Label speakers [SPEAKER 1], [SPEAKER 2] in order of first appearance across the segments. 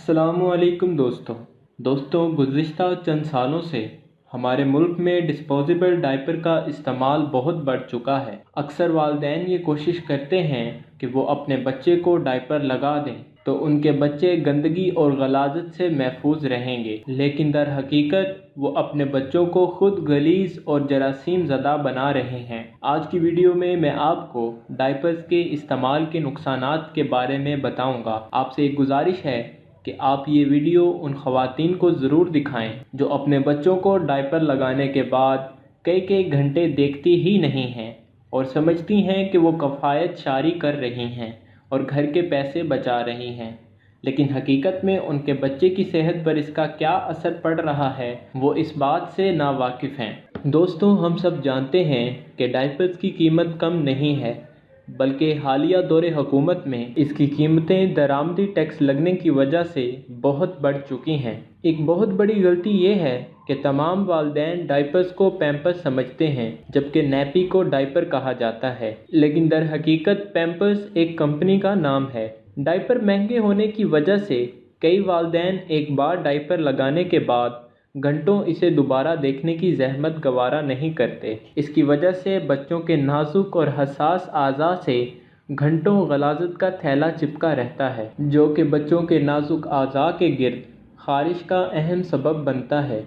[SPEAKER 1] अस्सलामुअलैकुम दोस्तों गुज़िश्ता चंद सालों से हमारे मुल्क में डिस्पोजेबल डायपर का इस्तेमाल बहुत बढ़ चुका है। अक्सर वालिदैन ये कोशिश करते हैं कि वो अपने बच्चे को डायपर लगा दें तो उनके बच्चे गंदगी और गलाज़त से महफूज रहेंगे, लेकिन दर हकीकत वो अपने बच्चों को खुद गलीज़ और जरासीम ज़दा बना रहे हैं। आज की वीडियो में मैं आपको डायपर्स के इस्तेमाल के नुकसानात के बारे में बताऊंगा। आपसे एक गुजारिश है कि आप ये वीडियो उन ख़वातीन को ज़रूर दिखाएं जो अपने बच्चों को डायपर लगाने के बाद कई कई घंटे देखती ही नहीं हैं और समझती हैं कि वो कफ़ायत शारी कर रही हैं और घर के पैसे बचा रही हैं, लेकिन हकीकत में उनके बच्चे की सेहत पर इसका क्या असर पड़ रहा है वो इस बात से नावाकिफ़ हैं। दोस्तों, हम सब जानते हैं कि डायपर्स की कीमत कम नहीं है, बल्कि हालिया दौरे हुकूमत में इसकी कीमतें दरामदी टैक्स लगने की वजह से बहुत बढ़ चुकी हैं। एक बहुत बड़ी गलती ये है कि तमाम वालिदैन डायपर्स को पैम्पर्स समझते हैं, जबकि नैपी को डायपर कहा जाता है, लेकिन दर हकीकत पैम्पर्स एक कंपनी का नाम है। डायपर महंगे होने की वजह से कई वालिदैन एक बार डायपर लगाने के बाद घंटों इसे दोबारा देखने की जहमत गवारा नहीं करते। इसकी वजह से बच्चों के नाजुक और हसास आज़ा से घंटों गलाज़त का थैला चिपका रहता है, जो कि बच्चों के नाजुक आज़ा के गिर्द ख़ारिश का अहम सबब बनता है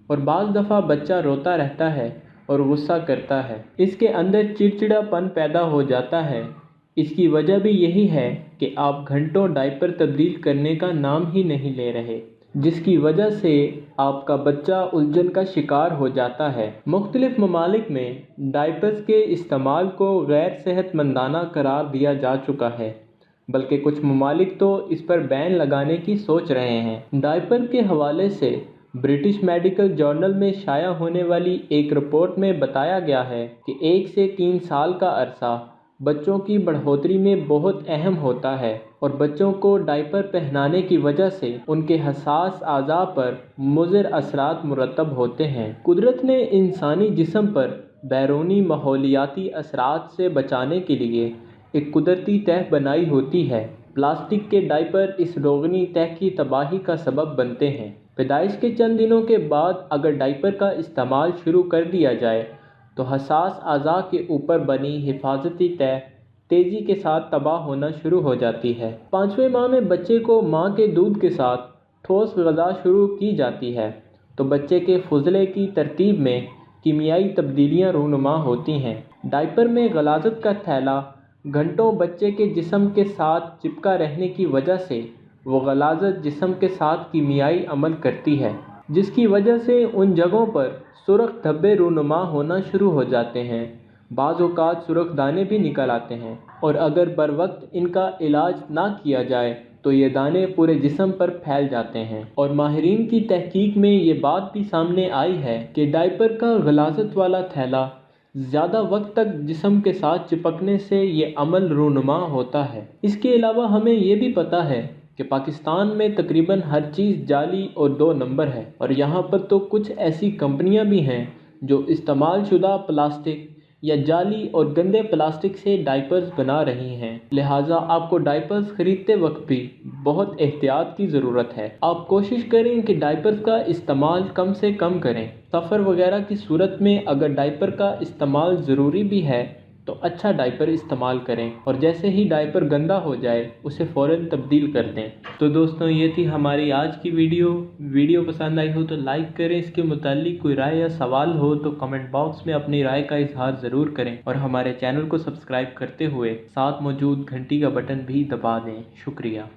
[SPEAKER 1] और बाज़ दफ़ा बच्चा रोता रहता है और गुस्सा करता है। इसके अंदर चिड़चिड़ापन पैदा हो जाता है। इसकी वजह भी यही है कि आप घंटों डायपर तब्दील करने का नाम ही नहीं ले रहे, जिसकी वजह से आपका बच्चा उलझन का शिकार हो जाता है। मुख्तलिफ ममालिक में डायपर्स के इस्तेमाल को गैर सेहतमंदाना करार दिया जा चुका है, बल्कि कुछ ममालिक तो इस पर बैन लगाने की सोच रहे हैं। डायपर के हवाले से ब्रिटिश मेडिकल जर्नल में शाया होने वाली एक रिपोर्ट में बताया गया है कि 1 से 3 साल का अरसा बच्चों की बढ़ोतरी में बहुत अहम होता है और बच्चों को डायपर पहनाने की वजह से उनके हसास आज़ा पर मुज़िर असरात मुरतब होते हैं। कुदरत ने इंसानी जिस्म पर बैरूनी माहौलियाती असरात से बचाने के लिए एक कुदरती तह बनाई होती है। प्लास्टिक के डायपर इस रोगनी तह की तबाही का सबब बनते हैं। पैदाइश के चंद दिनों के बाद अगर डायपर का इस्तेमाल शुरू कर दिया जाए तो हसास आज़ा के ऊपर बनी हिफाजती तह तेज़ी के साथ तबाह होना शुरू हो जाती है। 5वें माह में बच्चे को माँ के दूध के साथ ठोस ग़िज़ा शुरू की जाती है तो बच्चे के फुज़ले की तरतीब में कीमियाई तब्दीलियाँ रूनुमा होती हैं। डायपर में गलाज़त का थैला घंटों बच्चे के जिस्म के साथ चिपका रहने की वजह से वो गलाज़त जिस्म के साथ कीमियाई अमल करती है, जिसकी वजह से उन जगहों पर सुर्ख धब्बे रूनुमा होना शुरू हो जाते हैं। बाज़ औक़ात सुर्ख दाने भी निकल आते हैं और अगर बर वक्त इनका इलाज ना किया जाए तो ये दाने पूरे जिस्म पर फैल जाते हैं। और माहिरीन की तहकीक में ये बात भी सामने आई है कि डायपर का गलाज़त वाला थैला ज़्यादा वक्त तक जिस्म के साथ चिपकने से ये अमल रूनुमा होता है। इसके अलावा हमें ये भी पता है कि पाकिस्तान में तकरीबन हर चीज़ जाली और 2 नंबर है और यहाँ पर तो कुछ ऐसी कंपनियाँ भी हैं जो इस्तेमाल शुदा प्लास्टिक या जाली और गंदे प्लास्टिक से डायपर्स बना रही हैं। लिहाजा आपको डायपर्स ख़रीदते वक्त भी बहुत एहतियात की ज़रूरत है। आप कोशिश करें कि डायपर्स का इस्तेमाल कम से कम करें। सफ़र वगैरह की सूरत में अगर डायपर का इस्तेमाल ज़रूरी भी है तो अच्छा डायपर इस्तेमाल करें और जैसे ही डायपर गंदा हो जाए उसे फ़ौरन तब्दील कर दें। तो दोस्तों, ये थी हमारी आज की वीडियो पसंद आई हो तो लाइक करें। इसके मुताल्लिक कोई राय या सवाल हो तो कमेंट बॉक्स में अपनी राय का इजहार ज़रूर करें और हमारे चैनल को सब्सक्राइब करते हुए साथ मौजूद घंटी का बटन भी दबा दें। शुक्रिया।